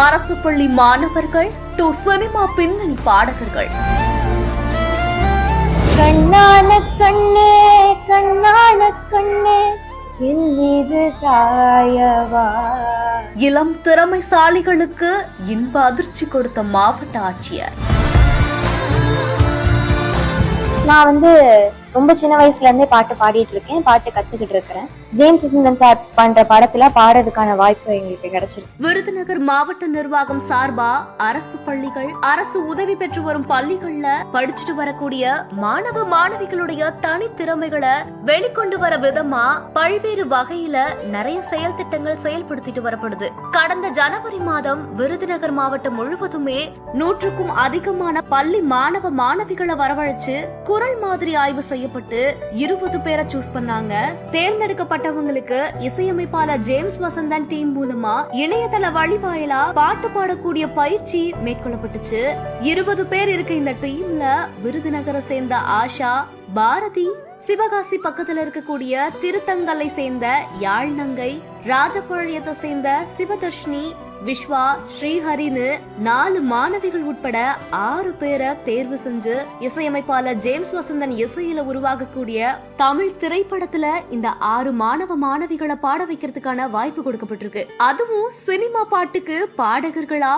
அரசு பள்ளி மாணவர்கள் டு சினிமா பின்னணி பாடகர்கள். கண்ணான கண்ணே கண்ணான கண்ணே என் மீது சாயவா. இளம் திறமைசாலிகளுக்கு இன்ப அதிர்ச்சி கொடுத்த மாவட்ட ஆட்சியர். நான் ரொம்ப சின்ன வயசுல இருந்தே பாட்டு பாடிட்டு இருக்கேன், பாட்டு கத்துக்கிட்டு இருக்கிறேன். ஜேம்ஸ் வசந்தன் சார் பண்ற படத்துல பாடுறதுக்கான வாய்ப்பு எங்களுக்கு கிடைச்சிருக்கு. விருதுநகர் மாவட்ட நிர்வாகம் சார்பா அரசு பள்ளிகள், அரசு உதவி பெற்று வரும் பள்ளிகள்ல படிச்சுட்டு வரக்கூடிய மாணவ மாணவிகளுடைய தனித்திறமைகளை வெளிக்கொண்டு வர விதமா பல்வேறு வகையில நிறைய செயல் திட்டங்கள் செயல்படுத்திட்டு வரப்படுது. கடந்த ஜனவரி மாதம் விருதுநகர் மாவட்டம் முழுவதுமே 100க்கும் அதிகமான பள்ளி மாணவ மாணவிகளை வரவழைச்சு குரல் மாதிரி ஆய்வு செய்யப்பட்டு 20 பேரை சூஸ் பண்ணாங்க. தேர்ந்தெடுக்கப்பட்டவங்களுக்கு இசையமைப்பாளர் ஜேம்ஸ் வசந்தன் டீம் மூலமா இணையதள வழிவாயிலா பாட்டு பாடக்கூடிய பயிற்சி மேற்கொள்ளப்பட்டுச்சு. 20 பேர் இருக்க இந்த டீம்ல விருதுநகரை சேர்ந்த ஆஷா, பாரதி, சிவகாசி பக்கத்துல இருக்கக்கூடிய திருத்தங்கலை சேர்ந்த யாழ்நங்கை, ராஜபாளையத்தை சேர்ந்த சிவதர்ஷினி, விஸ்வா, ஸ்ரீஹரின்னு 4 மாணவிகள் உட்பட 6 பேரை தேர்வு செஞ்சு இசையமைப்பாளர் ஜேம்ஸ் வசந்தன் இசையில உருவாகக்கூடிய தமிழ் திரைப்படத்துல இந்த 6 மாணவ மாணவிகளை பாட வைக்கிறதுக்கான வாய்ப்பு கொடுக்கப்பட்டிருக்கு. அதுவும் சினிமா பாட்டுக்கு பாடகர்களா